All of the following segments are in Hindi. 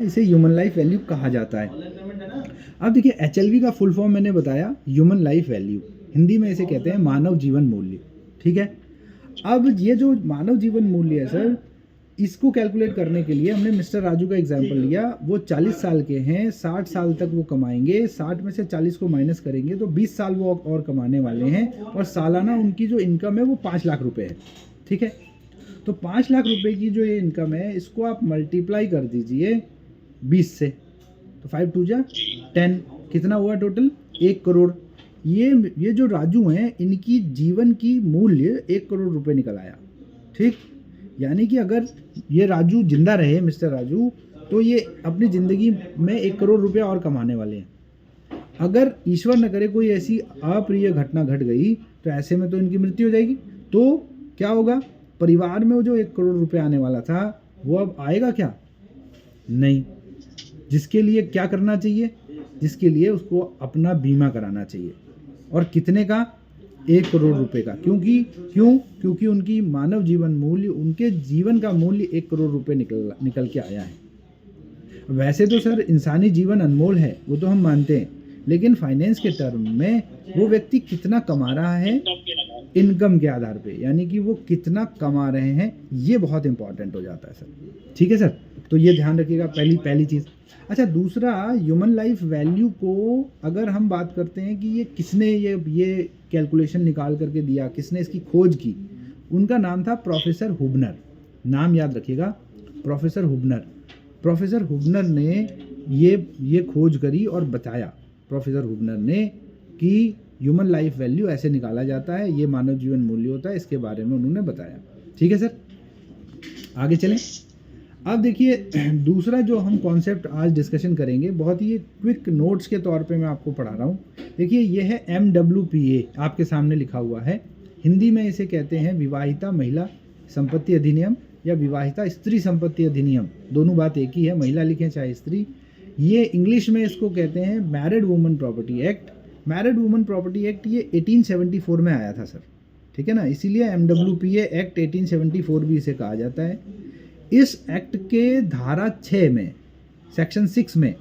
इसे ह्यूमन लाइफ वैल्यू कहा जाता है। अब देखिए एचएलवी का फुल फॉर्म मैंने बताया, ह्यूमन लाइफ वैल्यू, हिंदी में इसे कहते हैं मानव जीवन मूल्य। ठीक है, अब ये जो मानव जीवन मूल्य है सर, इसको कैलकुलेट करने के लिए हमने मिस्टर राजू का एग्जाम्पल लिया। वो 40 साल के हैं, 60 साल तक वो कमाएंगे, 60 में से 40 को माइनस करेंगे तो 20 साल वो और कमाने वाले हैं, और सालाना उनकी जो इनकम है वो 5 लाख रुपए है। ठीक है, तो 5 लाख रुपए की जो ये इनकम है, इसको आप मल्टीप्लाई कर दीजिए 20 से, तो 5 टू जा 10, कितना हुआ टोटल 1 करोड़। ये जो राजू हैं, इनकी जीवन की मूल्य 1 करोड़ रुपए निकल आया। ठीक, यानी कि अगर ये राजू जिंदा रहे, मिस्टर राजू, तो ये अपनी ज़िंदगी में 1 करोड़ रुपया और कमाने वाले हैं। अगर ईश्वर न करे कोई ऐसी अप्रिय घटना घट गई, तो ऐसे में तो इनकी मृत्यु हो जाएगी। तो क्या होगा, परिवार में वो जो 1 करोड़ रुपया आने वाला था, वो अब आएगा क्या? नहीं। जिसके लिए क्या करना चाहिए, जिसके लिए उसको अपना बीमा कराना चाहिए। और कितने का? 1 करोड़ रुपए का। क्योंकि उनकी मानव जीवन मूल्य, उनके जीवन का मूल्य 1 करोड़ रुपए निकल के आया है। वैसे तो सर इंसानी जीवन अनमोल है, वो तो हम मानते हैं, लेकिन फाइनेंस के टर्म में वो व्यक्ति कितना कमा रहा है इनकम के आधार पे, यानी कि वो कितना कमा रहे हैं, ये बहुत इंपॉर्टेंट हो जाता है सर। ठीक है सर, तो ये ध्यान रखिएगा, पहली चीज़। अच्छा, दूसरा, ह्यूमन लाइफ वैल्यू को अगर हम बात करते हैं कि ये किसने ये कैलकुलेशन निकाल करके दिया, किसने इसकी खोज की, उनका नाम था प्रोफेसर हुबनर। नाम याद रखिएगा, प्रोफेसर हुबनर। प्रोफेसर हुबनर ने ये खोज करी और बताया, प्रोफेसर हुबनर ने, कि ह्यूमन लाइफ वैल्यू ऐसे निकाला जाता है, ये मानव जीवन मूल्य होता है, इसके बारे में उन्होंने बताया। ठीक है सर, आगे चलें। अब देखिए दूसरा जो हम कॉन्सेप्ट आज डिस्कशन करेंगे, बहुत ही क्विक नोट्स के तौर पे मैं आपको पढ़ा रहा हूँ। देखिए ये है MWPA, आपके सामने लिखा हुआ है। हिंदी में इसे कहते हैं विवाहिता महिला संपत्ति अधिनियम या विवाहिता स्त्री संपत्ति अधिनियम, दोनों बात एक ही है, महिला लिखें चाहे स्त्री। ये इंग्लिश में इसको कहते हैं married woman property act. Married woman property act ये 1874 में आया था सर। ठीक है ना, इसीलिए MWPA एक्ट 1874 भी इसे कहा जाता है। इस एक्ट के धारा 6 में, सेक्शन 6 में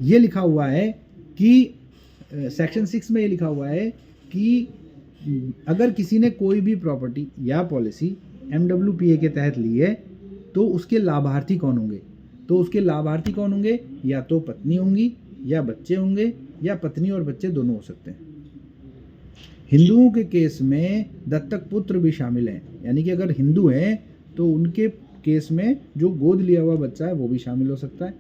ये लिखा हुआ है कि सेक्शन 6 में ये लिखा हुआ है कि अगर किसी ने कोई भी प्रॉपर्टी या पॉलिसी MWPA के तहत ली है, तो उसके लाभार्थी कौन होंगे? तो उसके लाभार्थी कौन होंगे? या तो पत्नी होंगी, या बच्चे होंगे, या पत्नी और बच्चे दोनों हो सकते हैं। हिंदुओं के केस में दत्तक पुत्र भी शामिल हैं, यानी कि अगर हिंदू हैं तो उनके केस में जो गोद लिया हुआ बच्चा है वो भी शामिल हो सकता है।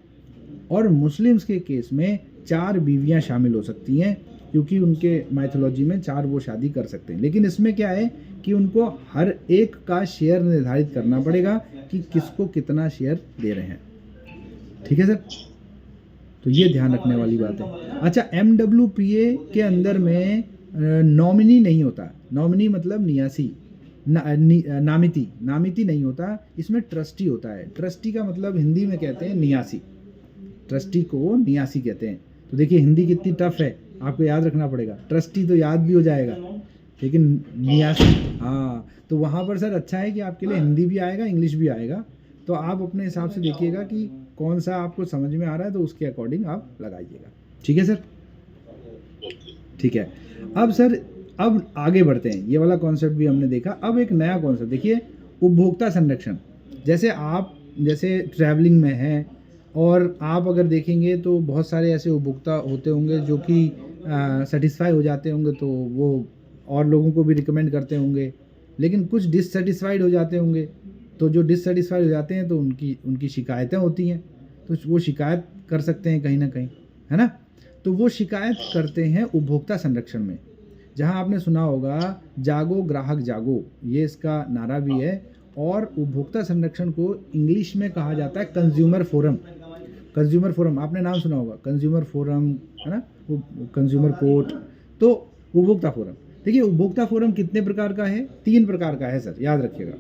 और मुस्लिम्स के केस में 4 बीवियां शामिल हो सकती हैं, क्योंकि उनके माइथोलॉजी में 4 वो शादी कर सकते हैं। लेकिन इसमें क्या है कि उनको हर एक का शेयर निर्धारित करना पड़ेगा कि किसको कितना शेयर दे रहे हैं। ठीक है सर, तो ये ध्यान रखने वाली बात है। अच्छा, MWPA के अंदर में नॉमिनी नहीं होता। नॉमिनी मतलब नियासी, नामिती नहीं होता, इसमें ट्रस्टी होता है। ट्रस्टी का मतलब हिंदी में कहते हैं नियासी, ट्रस्टी को नियासी कहते हैं। तो देखिए हिंदी कितनी टफ है, आपको याद रखना पड़ेगा। ट्रस्टी तो याद भी हो जाएगा, लेकिन नियासी, हाँ, तो वहाँ पर सर अच्छा है कि आपके लिए हिंदी भी आएगा, इंग्लिश भी आएगा। तो आप अपने हिसाब से देखिएगा कि कौन सा आपको समझ में आ रहा है, तो उसके अकॉर्डिंग आप लगाइएगा। ठीक है सर, ठीक है। अब सर, अब आगे बढ़ते हैं, ये वाला कॉन्सेप्ट भी हमने देखा। अब एक नया कॉन्सेप्ट देखिए, उपभोक्ता संरक्षण। जैसे ट्रैवलिंग में है, और आप अगर देखेंगे तो बहुत सारे ऐसे उपभोक्ता होते होंगे जो कि सेटिस्फाई हो जाते होंगे, तो वो और लोगों को भी रिकमेंड करते होंगे। लेकिन कुछ डिससेटिस्फाइड हो जाते होंगे, तो जो डिससेटिस्फाइड हो जाते हैं तो उनकी शिकायतें होती हैं, तो वो शिकायत कर सकते हैं कहीं ना कहीं, है ना। तो वो शिकायत करते हैं उपभोक्ता संरक्षण में, जहां आपने सुना होगा जागो ग्राहक जागो, ये इसका नारा भी है। और उपभोक्ता संरक्षण को इंग्लिश में कहा जाता है कंज्यूमर फोरम। कंज्यूमर फोरम आपने नाम सुना होगा, कंज्यूमर फोरम, है ना, कंज्यूमर कोर्ट, तो उपभोक्ता फोरम। देखिए उपभोक्ता फोरम कितने प्रकार का है? 3 प्रकार का है सर, याद रखिएगा।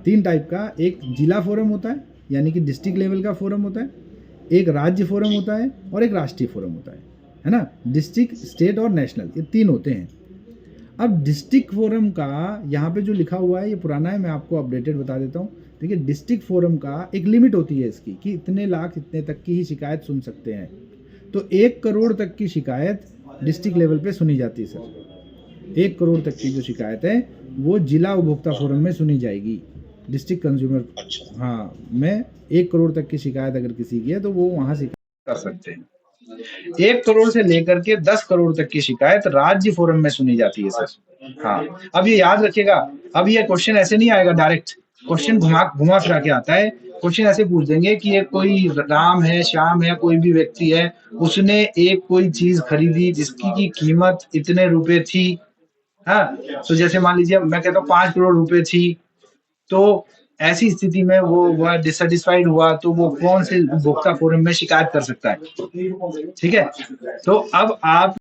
3 टाइप का। एक जिला फोरम होता है, यानी कि डिस्ट्रिक्ट लेवल का फोरम होता है। एक राज्य फोरम होता है, और एक राष्ट्रीय फोरम होता है ना। डिस्ट्रिक्ट, स्टेट और नेशनल, ये 3 होते हैं। अब डिस्ट्रिक्ट फोरम का यहाँ पे जो लिखा हुआ है ये पुराना है, मैं आपको अपडेटेड बता देता हूँ। देखिए डिस्ट्रिक्ट फोरम का एक लिमिट होती है इसकी कि इतने लाख इतने तक की ही शिकायत सुन सकते हैं। तो 1 करोड़ तक की शिकायत डिस्ट्रिक्ट लेवल पे सुनी जाती है सर। 1 करोड़ तक की जो शिकायत है वो जिला उपभोक्ता फोरम में सुनी जाएगी। डिस्ट्रिक्ट कंज्यूमर हाँ में 1 करोड़ तक की शिकायत अगर किसी की है तो वो वहाँ शिकायत कर सकते हैं। 1 करोड़ से लेकर के 10 करोड़ तक की शिकायत राज्य फोरम में सुनी जाती है सर। हाँ, अब ये याद रखिएगा, अब ये क्वेश्चन ऐसे नहीं आएगा डायरेक्ट, क्वेश्चन घुमा घुमा फिरा के आता है। क्वेश्चन ऐसे पूछ देंगे कि ये कोई राम है, श्याम है, कोई भी व्यक्ति है, उसने एक कोई चीज खरीदी जिसकी की कीमत इतने रुपए थी। हाँ, तो जैसे मान लीजिए मैं कहता हूँ 5 करोड़ रुपए थी, तो ऐसी स्थिति में वो वह डिससेटिस्फाइड हुआ तो वो कौन से उपभोक्ता फोरम में शिकायत कर सकता है। ठीक है, तो अब आप